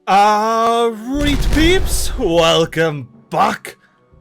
Alright peeps, welcome back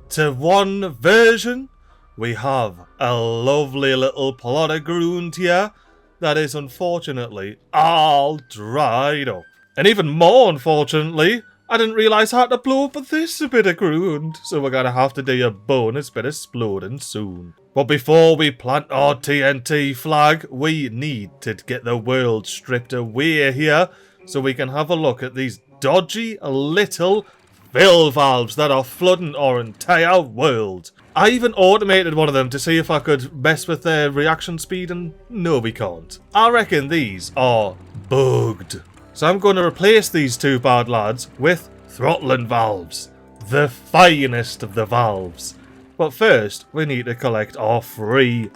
to one version. We have a lovely little plot of ground here that is unfortunately all dried up. And even more unfortunately, I didn't realise how to blow up this bit of ground, so we're gonna have to do a bonus bit of exploding soon. But before we plant our TNT flag, we need to get the world stripped away here so we can have a look at these dodgy little fill valves that are flooding our entire world. I even automated one of them to see if I could mess with their reaction speed, and no, we can't. I reckon these are bugged. So I'm going to replace these two bad lads with throttling valves, the finest of the valves. But first, we need to collect our free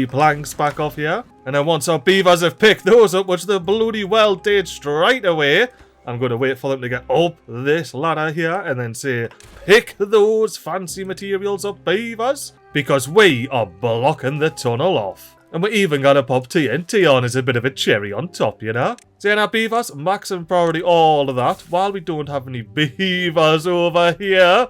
planks back off here. And then once our beavers have picked those up, which they bloody well did straight away, I'm going to wait for them to get up this ladder here and then say, pick those fancy materials up, beavers, because we are blocking the tunnel off. And we're even going to pop TNT on as a bit of a cherry on top, you know? So now, beavers, maximum priority all of that. While we don't have any beavers over here,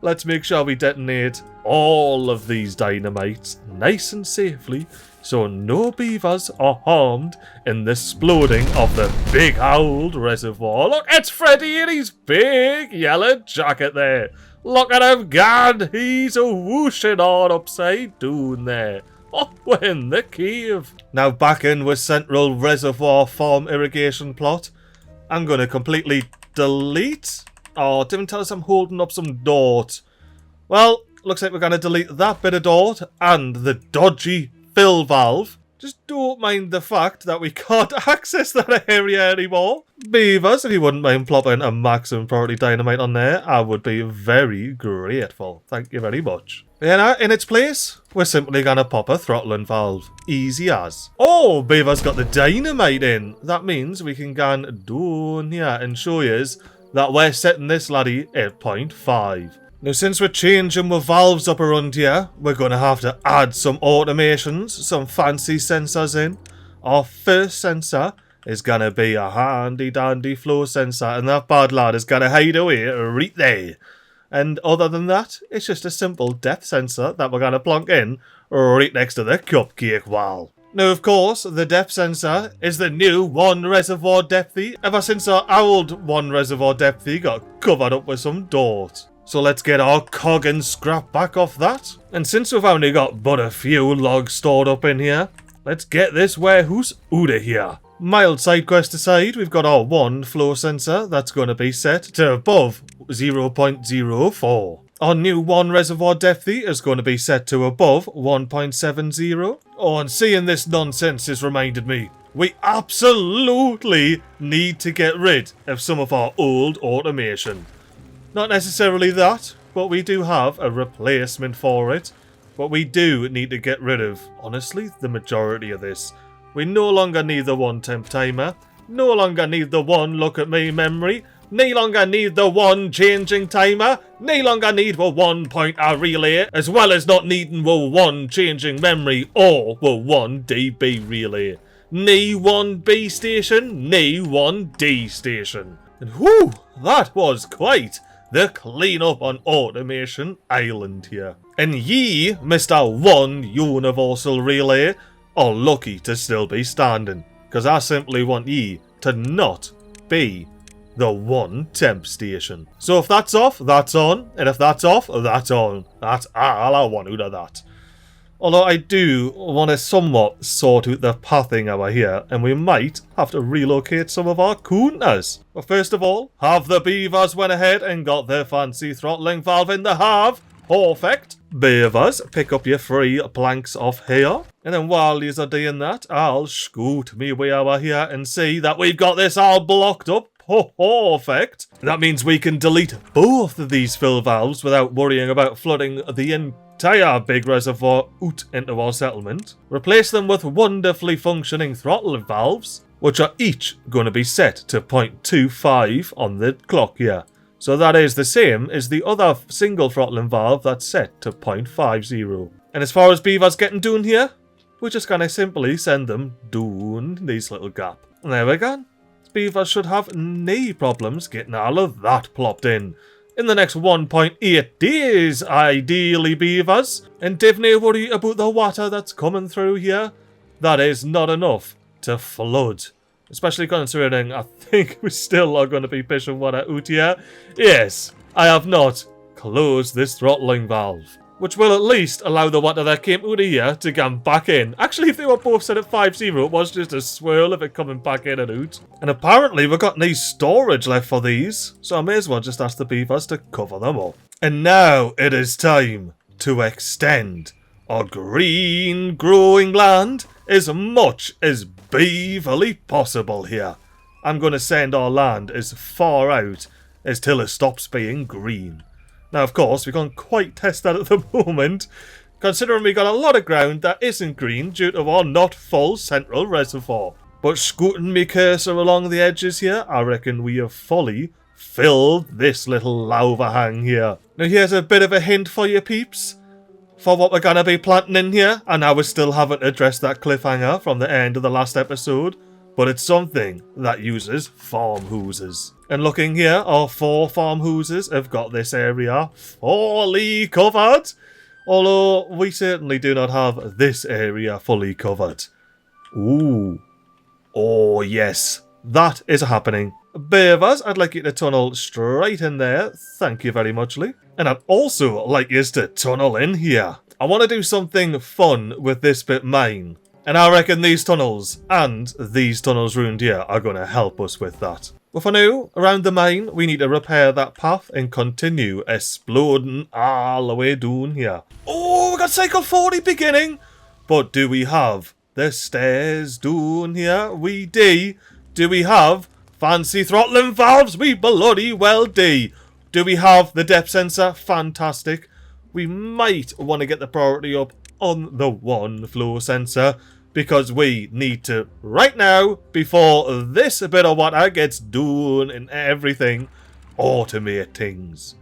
let's make sure we detonate all of these dynamites nice and safely so no beavers are harmed in the exploding of the big old reservoir. Look, it's Freddy in his big yellow jacket there. Look at him gone. He's a whooshing on upside down there. Oh, we're in the cave. Now back in with Central Reservoir Farm Irrigation Plot. I'm going to completely delete. Oh, didn't tell us I'm holding up some dirt. Well, looks like we're going to delete that bit of dirt and the dodgy fill valve. Just don't mind the fact that we can't access that area anymore. Beavers, if you wouldn't mind plopping a maximum priority dynamite on there, I would be very grateful. Thank you very much. Yeah, in its place, we're simply going to pop a throttling valve. Easy as. Oh, Beaver's got the dynamite in. That means we can go down here and show you that we're setting this laddie at 0.5. Now, since we're changing with valves up around here, we're going to have to add some automations, some fancy sensors in. Our first sensor is going to be a handy-dandy flow sensor, and that bad lad is going to hide away right there. And other than that, it's just a simple depth sensor that we're going to plonk in right next to the cupcake wall. Now, of course, the depth sensor is the new one reservoir depthy, ever since our old one reservoir depthy got covered up with some dirt. So let's get our cog and scrap back off that. And since we've only got but a few logs stored up in here, let's get this warehouse out of here. Mild side quest aside, we've got our one flow sensor that's going to be set to above 0.04. Our new one reservoir depthy is going to be set to above 1.70. Oh, and seeing this nonsense has reminded me, we absolutely need to get rid of some of our old automation. Not necessarily that, but we do have a replacement for it. But we do need to get rid of, honestly, the majority of this. We no longer need the one temp timer, no longer need the one look at me memory, no longer need the one changing timer, no longer need the one pointer relay, as well as not needing the one changing memory or the one DB relay. No one B station, no one D station. And whew, that was quite the clean up on Automation Island here. And ye, Mr. One Universal Relay, are lucky to still be standing, because I simply want ye to not be the one temp station. So if that's off, that's on, and if that's off, that's on. That's all I want out of that. Although I do want to somewhat sort out the pathing over here, and we might have to relocate some of our counters. But first of all, have the beavers went ahead and got their fancy throttling valve in the halve. Perfect. Beavers, pick up your free planks off here. And then while you are doing that, I'll scoot me way over here and see that we've got this all blocked up. Perfect. That means we can delete both of these fill valves without worrying about flooding the entire big reservoir out into our settlement. Replace them with wonderfully functioning throttle valves, which are each going to be set to 0.25 on the clock here. So that is the same as the other single throttling valve that's set to 0.50. And as far as beavers getting down here, we're just going to simply send them down this little gap. And there we go. beavers should have no problems getting all of that plopped in the next 1.8 days, ideally, beavers. And div no worry about the water that's coming through here. That is not enough to flood. Especially considering I think we still are going to be fishing water out here. Yes, I have not closed this throttling valve, which will at least allow the water that came out of here to come back in. Actually, if they were both set at 5-0, it was just a swirl of it coming back in and out. And apparently we've got no storage left for these, so I may as well just ask the beavers to cover them up. And now it is time to extend our green growing land as much as beaverly possible here. I'm going to send our land as far out as till it stops being green. Now, of course, we can't quite test that at the moment, considering we got a lot of ground that isn't green due to our not full central reservoir. But scooting me cursor along the edges here, I reckon we have fully filled this little lava hang here. Now, here's a bit of a hint for you peeps, for what we're going to be planting in here. And I was still haven't addressed that cliffhanger from the end of the last episode, but it's something that uses farm hoses. And looking here, our 4 farm hoses have got this area fully covered. Although, we certainly do not have this area fully covered. Ooh. Oh, yes. That is happening. Beavers, I'd like you to tunnel straight in there. Thank you very much, Lee. And I'd also like you to tunnel in here. I want to do something fun with this bit mine. And I reckon these tunnels and these tunnels round here are going to help us with that. But for now, around the mine, we need to repair that path and continue exploding all the way down here. Oh, we got cycle 40 beginning. But do we have the stairs down here? We do. Do we have fancy throttling valves? We bloody well do. Do we have the depth sensor? Fantastic. We might want to get the priority up on the one flow sensor, because we need to, right now, before this bit of water gets done and everything, automate things.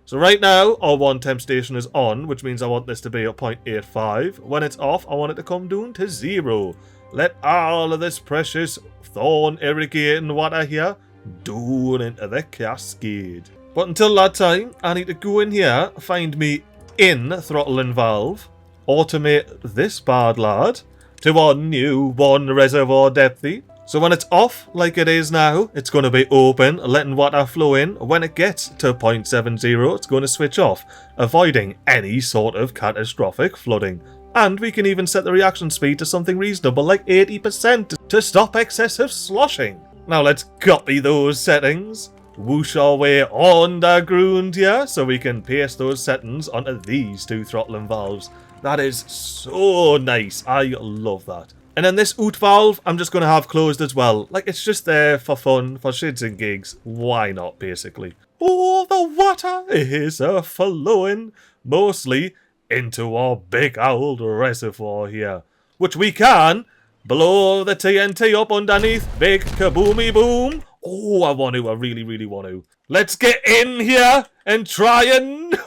So right now, our one temp station is on, which means I want this to be at 0.85. When it's off, I want it to come down to 0. Let all of this precious thorn irrigating water here down into the cascade. But until that time, I need to go in here, find me in throttling valve, automate this bad lad to our new 1 reservoir depthy. So when it's off, like it is now, it's going to be open, letting water flow in. When it gets to 0.70, it's going to switch off, avoiding any sort of catastrophic flooding. And we can even set the reaction speed to something reasonable, like 80%, to stop excessive sloshing. Now let's copy those settings, whoosh our way underground here, so we can paste those settings onto these 2 throttling valves. That is so nice. I love that. And then this out valve, I'm just going to have closed as well. Like, it's just there for fun, for shits and gigs. Why not, basically? Oh, the water is flowing mostly into our big old reservoir here, which we can blow the TNT up underneath. Big kaboomy boom. Oh, I really want to. Let's get in here and try and...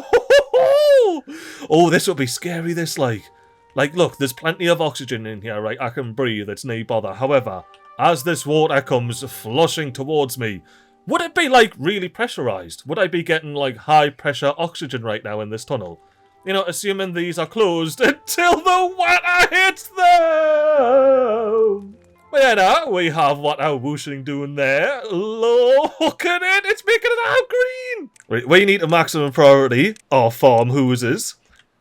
Oh, this will be scary, this, like, look, there's plenty of oxygen in here, right? I can breathe, it's no bother. However, as this water comes flushing towards me, would it be, like, really pressurized? Would I be getting, like, high-pressure oxygen right now in this tunnel? You know, assuming these are closed until the water hits them! But yeah, no, we have water whooshing down there. Look at it, it's making it all green! We need a maximum priority, our farm hoses.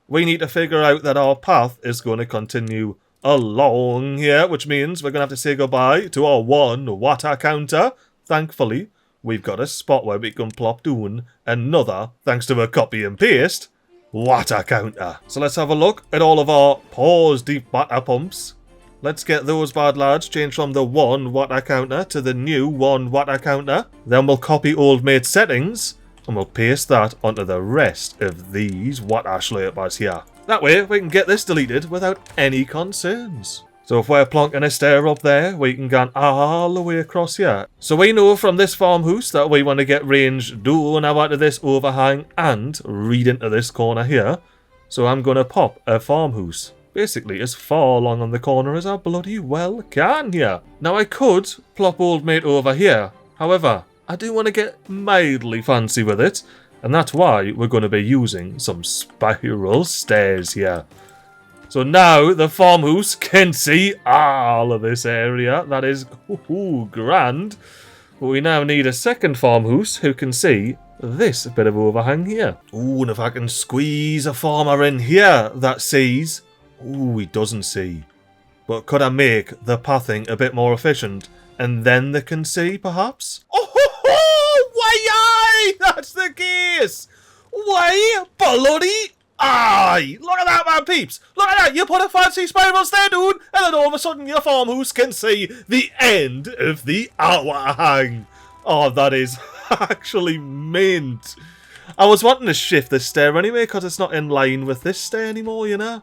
We need to figure out that our path is going to continue along here, which means we're going to have to say goodbye to our 1 water counter. Thankfully, we've got a spot where we can plop down another, thanks to a copy and paste, water counter. So let's have a look at all of our pause deep water pumps. Let's get those bad lads changed from the 1 water counter to the new 1 water counter. Then we'll copy old mate settings and we'll paste that onto the rest of these water slurpers here. That way we can get this deleted without any concerns. So if we're plonking a stair up there, we can go all the way across here. So we know from this farmhouse that we want to get range down out of this overhang and read into this corner here. So I'm going to pop a farmhouse basically as far along on the corner as I bloody well can here. Now I could plop old mate over here, however, I do want to get mildly fancy with it, and that's why we're going to be using some spiral stairs here. So now the farmhouse can see all of this area. That is grand. But we now need a second farmhouse who can see this bit of overhang here. Ooh, and if I can squeeze a farmer in here that sees... Ooh, he doesn't see. But could I make the pathing a bit more efficient? And then they can see, perhaps? Oh, why aye! That's the case! Why bloody aye! Look at that, man, peeps! Look at that! You put a fancy spiral stair, dude, and then all of a sudden your farmhouse can see the end of the overhang. Oh, that is actually mint. I was wanting to shift this stair anyway, because it's not in line with this stair anymore, you know?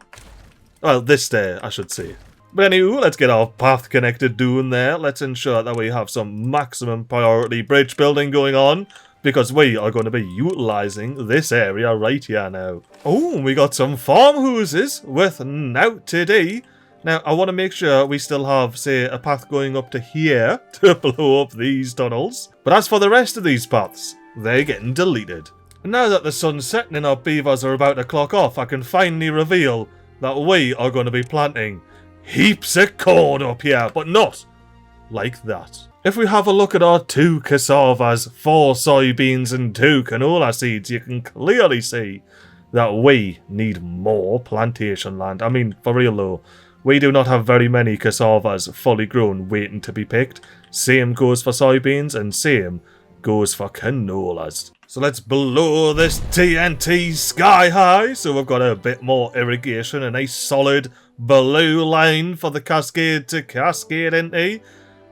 Well, this stair, I should say. But anywho, let's get our path connected doing there. Let's ensure that we have some maximum priority bridge building going on, because we are going to be utilising this area right here now. Oh, we got some farmhouses with now today. Now, I want to make sure we still have, say, a path going up to here to blow up these tunnels. But as for the rest of these paths, they're getting deleted. And now that the sun's setting and our beavers are about to clock off, I can finally reveal that we are going to be planting heaps of corn up here, but not like that. If we have a look at our 2 cassavas, 4 soybeans and 2 canola seeds, you can clearly see that we need more plantation land. I mean, for real though, we do not have very many cassavas fully grown waiting to be picked. Same goes for soybeans and same goes for canolas. So let's blow this TNT sky high so we've got a bit more irrigation and a solid blue line for the cascade to cascade into.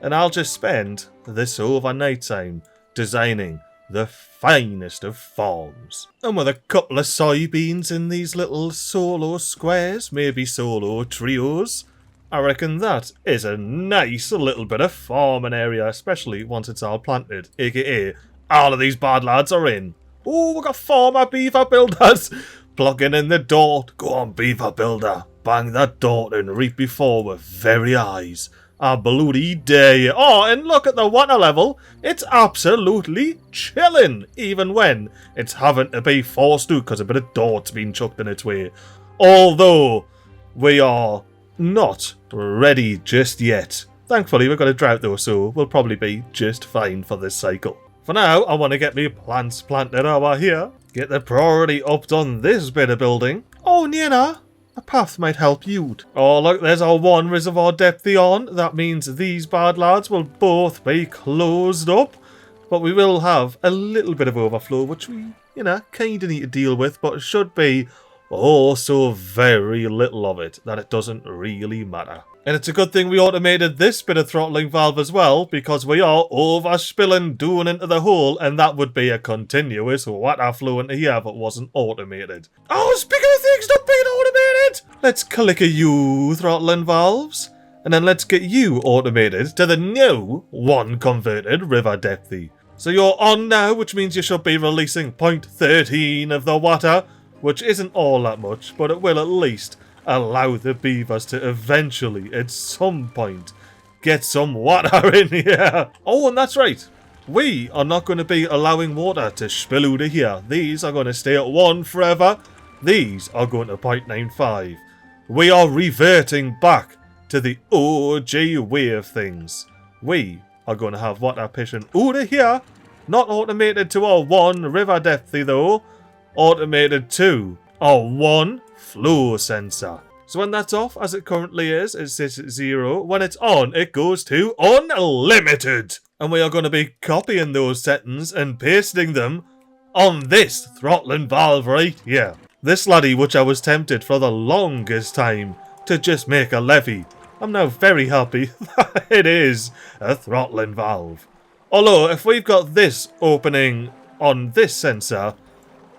And I'll just spend this overnight time designing the finest of farms. And with a couple of soybeans in these little solo squares, maybe solo trios, I reckon that is a nice little bit of farming area, especially once it's all planted, aka all of these bad lads are in. Oh, we got farmer beaver builders plugging in the door. Go on, beaver builder, bang that door and reap before with very eyes. I bloody dare you. Oh, and look at the water level. It's absolutely chilling, even when it's having to be forced to because a bit of dirt's been chucked in its way. Although, we are not ready just yet. Thankfully, we've got a drought though, so we'll probably be just fine for this cycle. For now, I want to get me plants planted over here. Get the priority upped on this bit of building. Oh, Nina, a path might help you. Oh, look, there's our 1 reservoir depthy on. That means these bad lads will both be closed up. But we will have a little bit of overflow, which we, kind of need to deal with. But it should be so very little of it that it doesn't really matter. And it's a good thing we automated this bit of throttling valve as well, because we are overspilling down into the hole, and that would be a continuous water flow into here if it wasn't automated. Oh, speaking of things not being automated, let's click a you throttling valves, and then let's get you automated to the new 1 converted river depthy. So you're on now, which means you should be releasing 0.13 of the water, which isn't all that much, but it will at least allow the beavers to eventually, at some point, get some water in here. Oh, and that's right. We are not going to be allowing water to spill out of here. These are going to stay at 1 forever. These are going to 0.95. We are reverting back to the OG way of things. We are going to have water pishing out of here. Not automated to our 1 river depthy though. Automated to our 1 flow sensor. So when that's off, as it currently is, it sits at 0. When it's on, it goes to unlimited. And we are going to be copying those settings and pasting them on this throttling valve right here. This laddie, which I was tempted for the longest time to just make a levy. I'm now very happy that it is a throttling valve. Although, if we've got this opening on this sensor,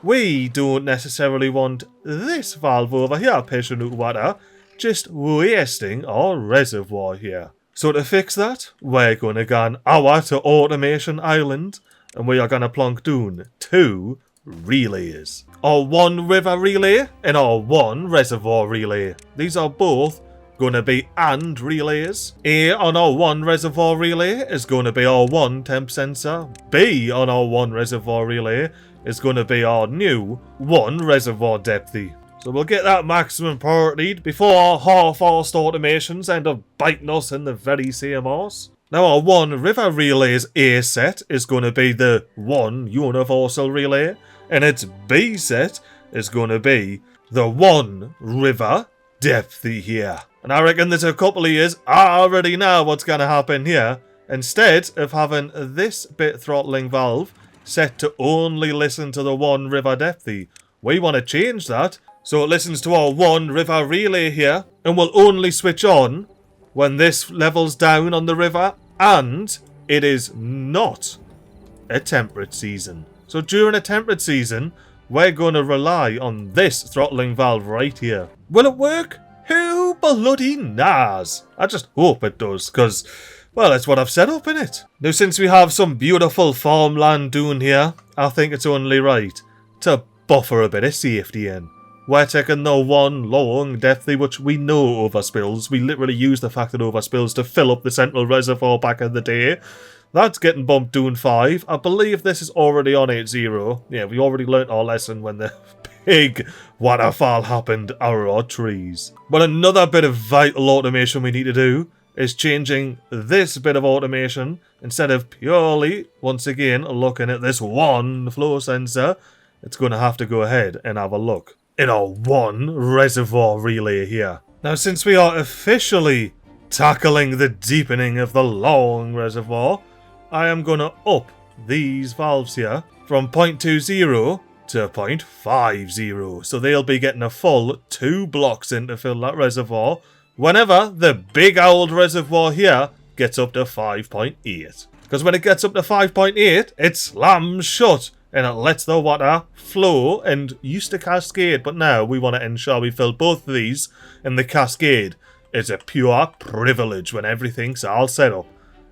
we don't necessarily want this valve over here pushing out water, just wasting our reservoir here. So to fix that, we're going to go on our to automation island, and we are going to plonk down 2 relays. Our one river relay and our one reservoir relay. These are both going to be AND relays. A on our one reservoir relay is going to be our one temp sensor. B on our one reservoir relay is going to be our new one reservoir depthy. So we'll get that maximum priority before our half-arsed automations end up biting us in the very same arse. Now our one river relay's A set is going to be the one universal relay, and its B set is going to be the one river depthy here. And I reckon there's a couple of years I already know what's going to happen here. Instead of having this bit throttling valve set to only listen to the one river depthy, we want to change that so it listens to our one river relay here and will only switch on when this levels down on the river and it is not a temperate season. So during a temperate season, we're going to rely on this throttling valve right here. Will it work? Who bloody knows? I just hope it does, because, well, that's what I've set up in it. Now, since we have some beautiful farmland down here, I think it's only right to buffer a bit of safety in. We're taking the one long depthy, which we know overspills. We literally use the fact that overspills to fill up the central reservoir back in the day. That's getting bumped down 5. I believe this is already on 8-0. Yeah, we already learnt our lesson when the big waterfall happened over our trees. But another bit of vital automation we need to do is changing this bit of automation. Instead of purely, once again, looking at this one flow sensor, it's going to have to go ahead and have a look in our one reservoir relay here. Now, since we are officially tackling the deepening of the long reservoir, I am going to up these valves here from 0.20 to 0.50. So they'll be getting a full 2 blocks in to fill that reservoir whenever the big old reservoir here gets up to 5.8. Because when it gets up to 5.8, it slams shut and it lets the water flow and used to cascade, but now we want to ensure we fill both of these, and the cascade is a pure privilege when everything's all set up.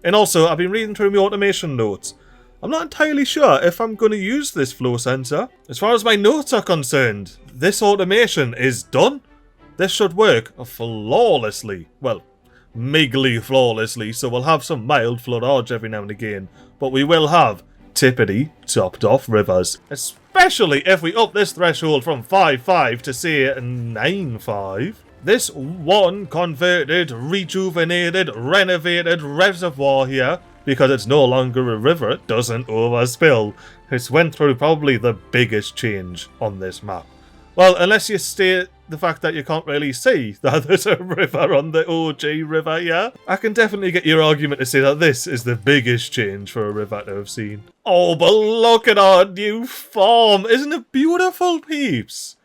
And also, I've been reading through my automation notes. I'm not entirely sure if I'm going to use this flow sensor. As far as my notes are concerned, this automation is done. This should work flawlessly. Well, MiGly flawlessly, so we'll have some mild floodage every now and again, but we will have tippity topped off rivers, especially if we up this threshold from 5.5 to say 9.5. This one converted, rejuvenated, renovated reservoir here, because it's no longer a river, it doesn't overspill. It's went through probably the biggest change on this map. Well, unless you state the fact that you can't really see that there's a river on the OG river, yeah? I can definitely get your argument to say that this is the biggest change for a river to have seen. Oh, but look at our new farm! Isn't it beautiful, peeps?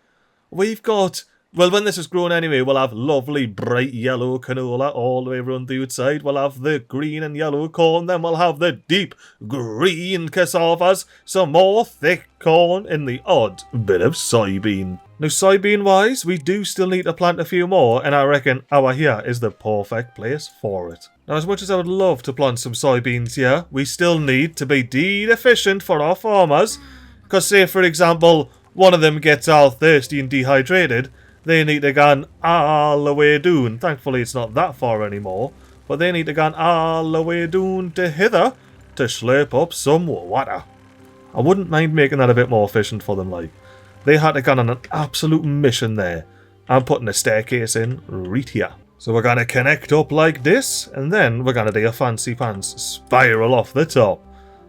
We've got... Well, when this is grown anyway, we'll have lovely bright yellow canola all the way around the outside. We'll have the green and yellow corn, then we'll have the deep green cassavas, some more thick corn, and the odd bit of soybean. Now, soybean-wise, we do still need to plant a few more, and I reckon our here is the perfect place for it. Now, as much as I would love to plant some soybeans here, we still need to be deed efficient for our farmers. Because, say, for example, one of them gets all thirsty and dehydrated, they need to go all the way down. Thankfully, it's not that far anymore. But they need to go all the way down to hither to slurp up some water. I wouldn't mind making that a bit more efficient for them, like. They had to go on an absolute mission there. I'm putting a staircase in right here. So we're going to connect up like this, and then we're going to do a fancy pants spiral off the top.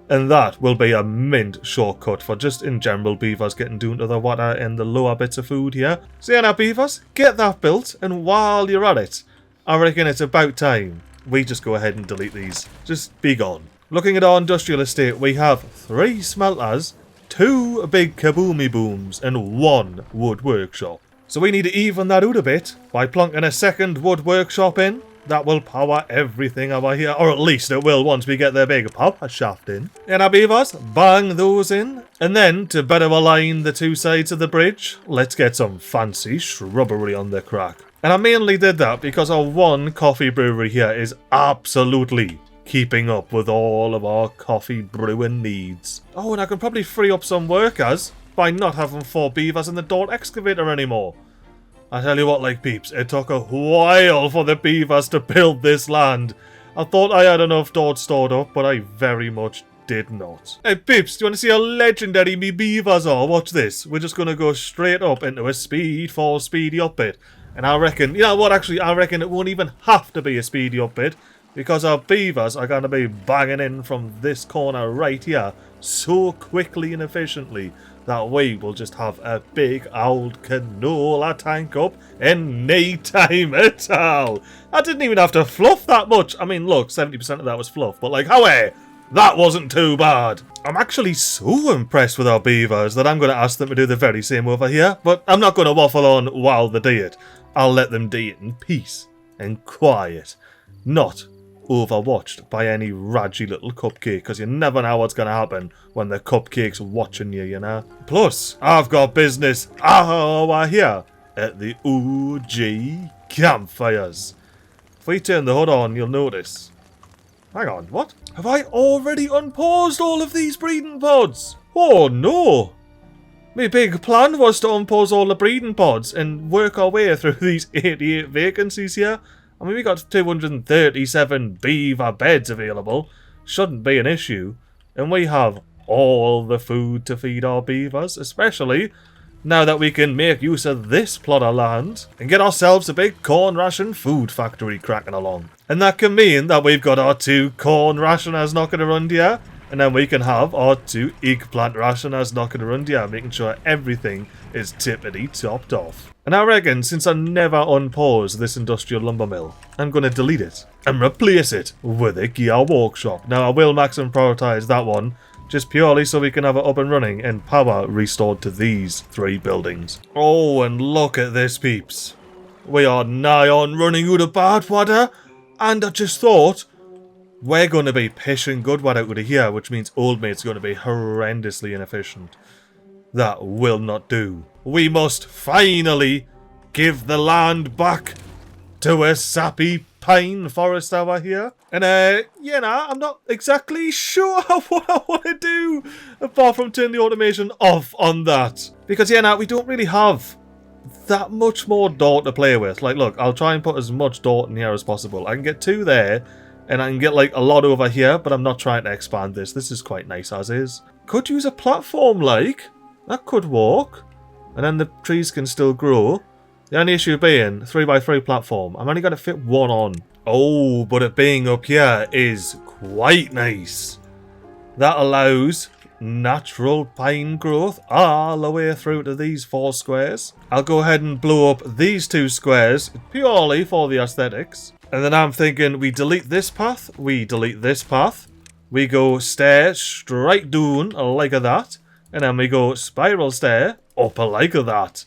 And that will be a mint shortcut for just in general beavers getting down to the water and the lower bits of food here. So yeah, now beavers, get that built, and while you're at it, I reckon it's about time we just go ahead and delete these. Just be gone. Looking at our industrial estate, we have 3 smelters, 2 big kaboomy booms, and 1 wood workshop. So we need to even that out a bit by plonking a second wood workshop in. That will power everything over here, or at least it will once we get the big power shaft in. And our beavers, bang those in. And then, to better align the 2 sides of the bridge, let's get some fancy shrubbery on the crack. And I mainly did that because our one coffee brewery here is absolutely keeping up with all of our coffee brewing needs. Oh, and I can probably free up some workers by not having 4 beavers in the Dort excavator anymore. I tell you what, like peeps, it took a while for the beavers to build this land. I thought I had enough Dort stored up, but I very much did not. Hey peeps, do you want to see how legendary me beavers are? Watch this. We're just going to go straight up into a speed 4 speedy up bit. And I reckon, you know what, actually, I reckon it won't even have to be a speedy up bit, because our beavers are going to be banging in from this corner right here so quickly and efficiently that we will just have a big old canola tank up in no time at all. I didn't even have to fluff that much. I mean, look, 70% of that was fluff, but like, however, that wasn't too bad. I'm actually so impressed with our beavers that I'm going to ask them to do the very same over here, but I'm not going to waffle on while they do it. I'll let them do it in peace and quiet, not overwatched by any raggy little cupcake, because you never know what's going to happen when the cupcake's watching you, you know. Plus, I've got business over here at the OG campfires. If we turn the hood on, you'll notice. Hang on, what? Have I already unpaused all of these breeding pods? Oh no! My big plan was to unpause all the breeding pods and work our way through these 88 vacancies here. I mean, we got 237 beaver beds available. Shouldn't be an issue. And we have all the food to feed our beavers, especially now that we can make use of this plot of land and get ourselves a big corn ration food factory cracking along. And that can mean that we've got our 2 corn rationers knocking around here, and then we can have our 2 eggplant rationers knocking around here, making sure everything is tippity topped off. And I reckon, since I never unpause this industrial lumber mill, I'm going to delete it and replace it with a gear workshop. Now, I will maximum prioritize that one, just purely so we can have it up and running and power restored to these 3 buildings. Oh, and look at this, peeps. We are nigh on running out of bad water, and I just thought, we're going to be pissing good water out of here, which means old mate's going to be horrendously inefficient. That will not do. We must finally give the land back to a sappy pine forest over here. And, you know, I'm not exactly sure what I want to do apart from turn the automation off on that. Because, yeah, now we don't really have that much more Dort to play with. Like, look, I'll try and put as much Dort in here as possible. I can get 2 there, and I can get, like, a lot over here, but I'm not trying to expand this. This is quite nice as is. Could use a platform, like. That could work. And then the trees can still grow. The only issue being, 3x3 platform. I'm only going to fit 1 on. Oh, but it being up here is quite nice. That allows natural pine growth all the way through to these 4 squares. I'll go ahead and blow up these 2 squares purely for the aesthetics. And then I'm thinking we delete this path, we delete this path. We go stair straight down like that. And then we go spiral stair up like that.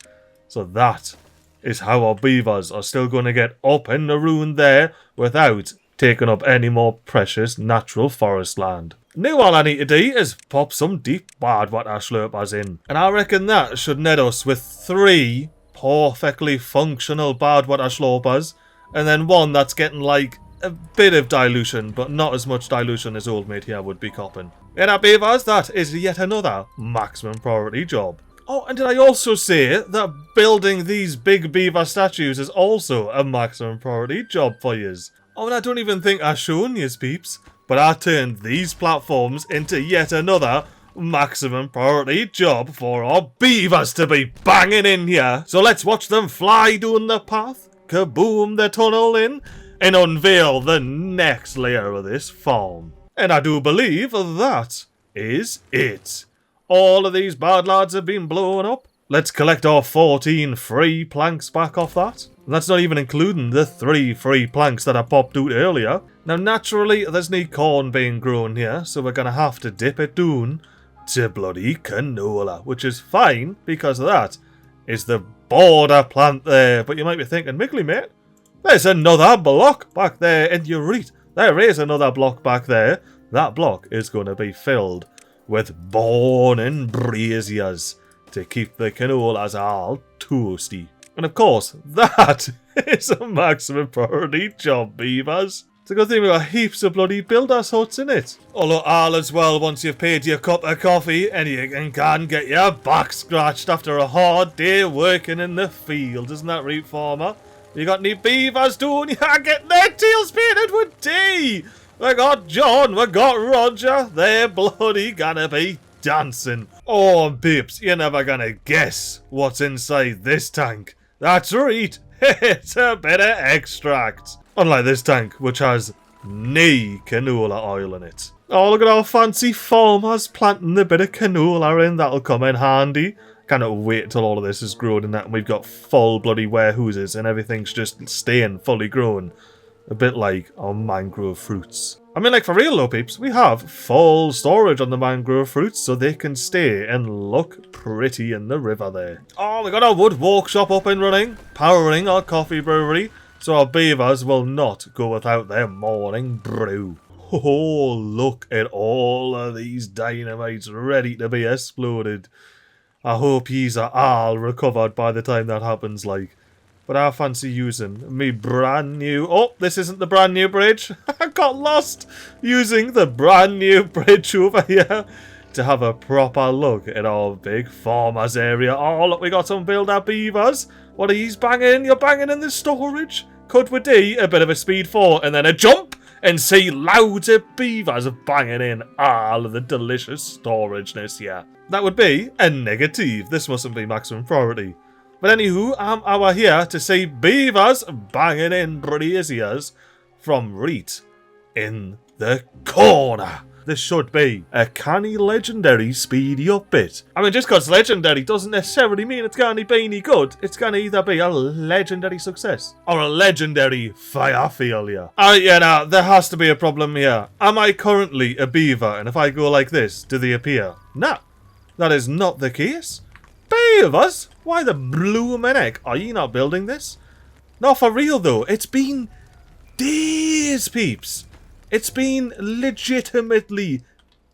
So that is how our beavers are still going to get up and around there without taking up any more precious natural forest land. Now all I need to do is pop some deep bad water slurpers in. And I reckon that should net us with 3 perfectly functional bad water slurpers. And then 1 that's getting like a bit of dilution, but not as much dilution as old mate here would be copping. And our beavers, that is yet another maximum priority job. Oh, and did I also say that building these big beaver statues is also a maximum priority job for yous? Oh, and I don't even think I've shown yous, peeps, but I turned these platforms into yet another maximum priority job for our beavers to be banging in here. So let's watch them fly down the path, kaboom the tunnel in, and unveil the next layer of this farm. And I do believe that is it. All of these bad lads have been blown up. Let's collect our 14 free planks back off that. And that's not even including the 3 free planks that I popped out earlier. Now naturally there's no corn being grown here, so we're going to have to dip it down to bloody canola, which is fine because that is the border plant there. But you might be thinking, MiGly mate, there's another block back there, and you're right. There is another block back there. That block is going to be filled with born and braziers to keep the canolas all toasty. And of course, that is a maximum priority job, beavers. It's a good thing we got heaps of bloody builders huts in it. Although all as well, once you've paid your cup of coffee and you can get your back scratched after a hard day working in the field. Isn't that right, farmer? You got any beavers doing? Yeah, getting their tails painted with tea. We got John, we got Roger. They're bloody gonna be dancing. Oh, Bips, you're never gonna guess what's inside this tank. That's right, it's a bit of extract. Unlike this tank, which has no canola oil in it. Oh, look at our fancy farmers planting the bit of canola in. That'll come in handy. Cannot wait till all of this is grown and that and we've got full bloody warehouses and everything's just staying fully grown. A bit like our mangrove fruits. I mean, like, for real though, peeps, we have full storage on the mangrove fruits so they can stay and look pretty in the river there. Oh, we got our wood workshop up and running, powering our coffee brewery, so our beavers will not go without their morning brew. Oh, look at all of these dynamites ready to be exploded. I hope yous are all recovered by the time that happens, like. But I fancy using me brand new... Oh, this isn't the brand new bridge. I got lost using the brand new bridge over here to have a proper look at our big farmers area. Oh, look, we got some builder beavers. What are yous banging? You're banging in the storage? Could we do a bit of a speed 4 and then a jump and see loads of beavers banging in all of the delicious storageness here? That would be a negative. This mustn't be maximum priority. But anywho, I'm here to see beavers banging in braziers from right in the corner. This should be a canny legendary speedy up bit. I mean, just because legendary doesn't necessarily mean it's going to be any good. It's going to either be a legendary success or a legendary fire failure. Yeah, now, there has to be a problem here. Am I currently a beaver? And if I go like this, do they appear? No, that is not the case. Beavers? Why the bloomin' heck are you not building this? No, for real though, it's been days, peeps. It's been legitimately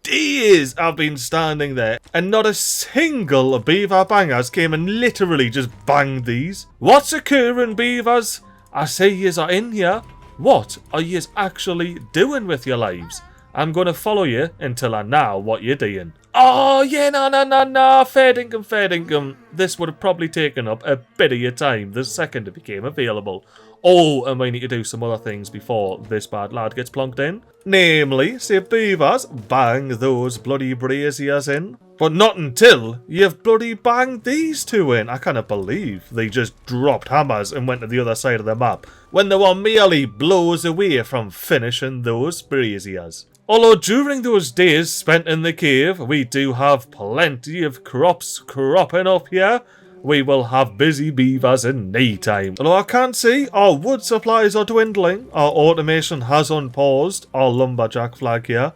days I've been standing there and not a single beaver bangers came and literally just banged these. What's occurring, beavers? I see yous are in here. What are yous actually doing with your lives? I'm going to follow you until I know what you're doing. Oh, yeah, no, fair dinkum. This would have probably taken up a bit of your time the second it became available. Oh, and we need to do some other things before this bad lad gets plunked in. Namely, say beavers, bang those bloody braziers in. But not until you've bloody banged these two in. I cannot believe they just dropped hammers and went to the other side of the map when they were merely blows away from finishing those braziers. Although during those days spent in the cave, we do have plenty of crops cropping up here. We will have busy beavers in no time. Although I can see our wood supplies are dwindling, our automation has unpaused, our lumberjack flag here.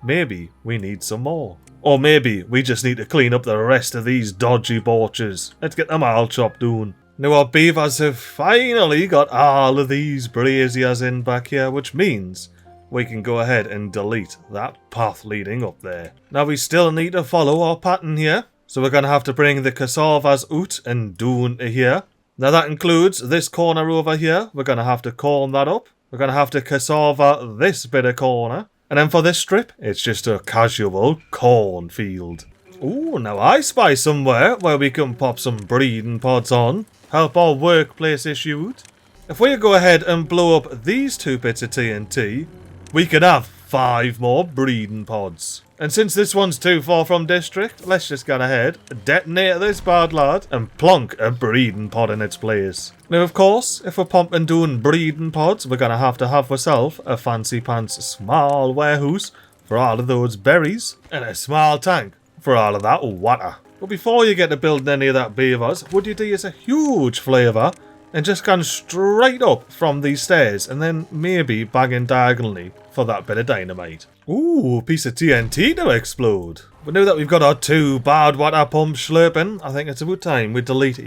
Maybe we need some more. Or maybe we just need to clean up the rest of these dodgy borches. Let's get them all chopped down. Now our beavers have finally got all of these braziers in back here, which means we can go ahead and delete that path leading up there. Now we still need to follow our pattern here, so we're going to have to bring the cassavas out and down to here. Now that includes this corner over here. We're going to have to corn that up. We're going to have to cassava this bit of corner. And then for this strip, it's just a casual cornfield. Ooh, now I spy somewhere where we can pop some breeding pods on. Help our workplace issue out. If we go ahead and blow up these two bits of TNT, we can have 5 more breeding pods. And since this one's too far from district, let's just go ahead, detonate this bad lad, and plonk a breeding pod in its place. Now, of course, if we're pumping doing breeding pods, we're going to have ourselves a fancy pants small warehouse for all of those berries, and a small tank for all of that water. But before you get to building any of that beavers, would you do us a huge flavour and just gone straight up from these stairs and then maybe bagging diagonally for that bit of dynamite. Ooh, piece of TNT to explode. But now that we've got our 2 bad water pumps slurping, I think it's about time we delete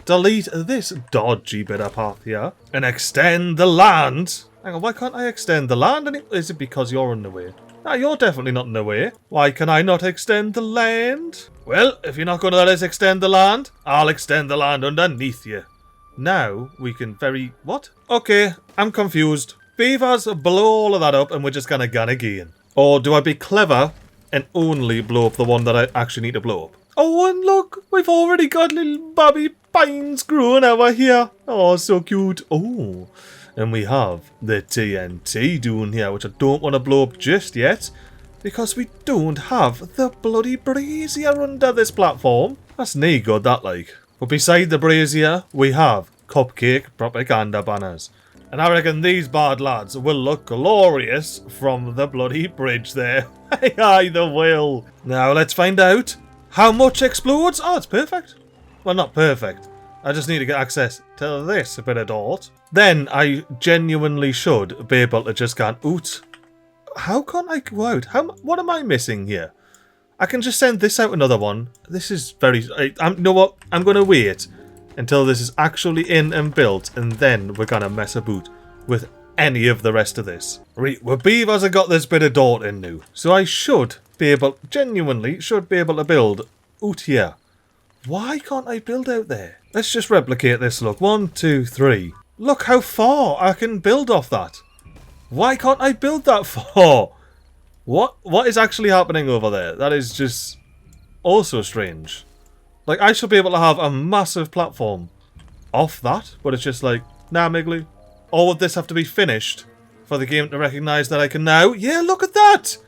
this dodgy bit of path here and extend the land. Hang on, why can't I extend the land? Is it because you're in the way? No, you're definitely not in the way. Why can I not extend the land? Well, if you're not going to let us extend the land, I'll extend the land underneath you. Now we can what? Okay, I'm confused. Beavers blow all of that up and we're just gonna gun again? Or do I be clever and only blow up the one that I actually need to blow up? Oh, and look, we've already got little baby pines growing over here. Oh, so cute. Oh, and we have the TNT down here, which I don't want to blow up just yet, because we don't have the bloody brazier under this platform. That's nae good, that like. But beside the brazier, we have cupcake propaganda banners. And I reckon these bad lads will look glorious from the bloody bridge there. Aye, they will. Now let's find out how much explodes. Oh, it's perfect. Well, not perfect. I just need to get access to this bit of dirt. Then I genuinely should be able to just go oot. How can't I go out? What am I missing here? I can just send this out another one. This is very... you know what? I'm going to wait until this is actually in and built, and then we're going to mess about with any of the rest of this. Right, well, Beavers have got this bit of dirt in now, so I should be able, genuinely, should be able to build out here. Why can't I build out there? Let's just replicate this, look. 1, 2, 3. Look how far I can build off that. Why can't I build that far? What is actually happening over there? That is just also strange. Like, I should be able to have a massive platform off that, but it's just like, nah, MiGly. Or would this have to be finished for the game to recognise that I can now? Yeah, look at that!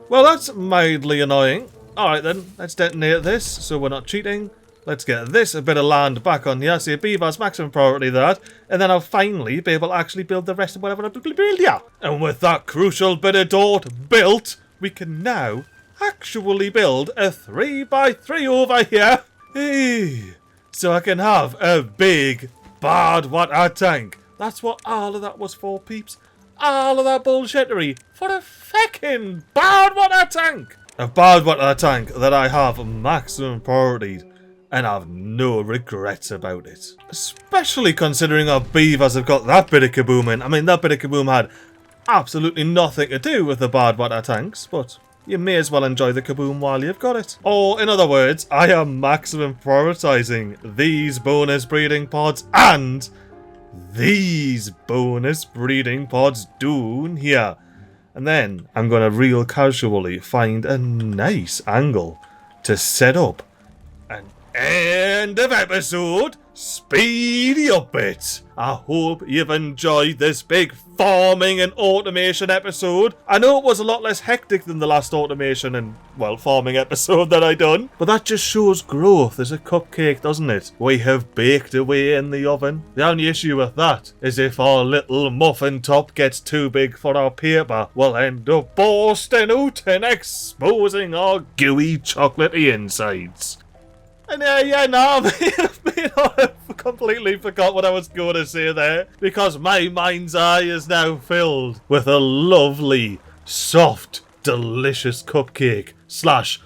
Well, that's mildly annoying. Alright then, let's detonate this so we're not cheating. Let's get this a bit of land back on here. See, Beaver's maximum priority that. And then I'll finally be able to actually build the rest of whatever I build here. And with that crucial bit of dirt built, we can now actually build a 3x3 over here. Hey, so I can have a big bad water tank. That's what all of that was for, peeps. All of that bullshittery for a feckin' bad water tank. A bad water tank that I have maximum priority and have no regrets about it. Especially considering our Beavers have got that bit of kaboom in. I mean, that bit of kaboom had absolutely nothing to do with the bad water tanks, but you may as well enjoy the kaboom while you've got it. Or, in other words, I am maximum prioritizing these bonus breeding pods and these bonus breeding pods down here. And then I'm going to real casually find a nice angle to set up an end of episode speedy up it. I hope you've enjoyed this big farming and automation episode. I know it was a lot less hectic than the last automation and, well, farming episode that I done, but that just shows growth as a cupcake, doesn't it? We have baked away in the oven. The only issue with that is if our little muffin top gets too big for our paper, we'll end up bursting out and exposing our gooey chocolatey insides. And I completely forgot what I was going to say there, because my mind's eye is now filled with a lovely, soft, delicious cupcake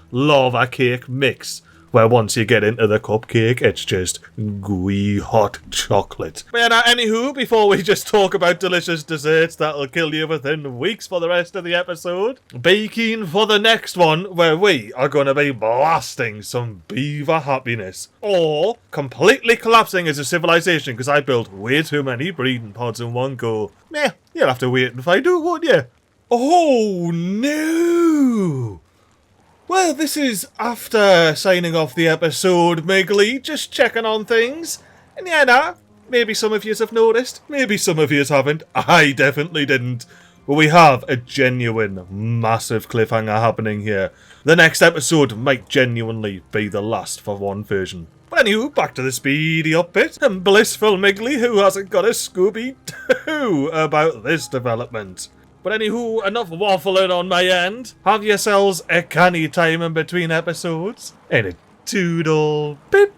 / lava cake mix, where once you get into the cupcake, it's just gooey hot chocolate. But yeah, anywho, before we just talk about delicious desserts that'll kill you within weeks for the rest of the episode, be keen for the next one, where we are going to be blasting some beaver happiness, or completely collapsing as a civilization because I built way too many breeding pods in one go. Meh, you'll have to wait and find out, won't you? Oh no! Well, this is after signing off the episode, MiGly, just checking on things. And yeah, maybe some of yous have noticed, maybe some of yous haven't. I definitely didn't. But we have a genuine, massive cliffhanger happening here. The next episode might genuinely be the last for one version. But anywho, back to the speedy up bit, and blissful MiGly, who hasn't got a Scooby-Doo about this development. But anywho, enough waffling on my end. Have yourselves a canny time in between episodes. And a toodle pip.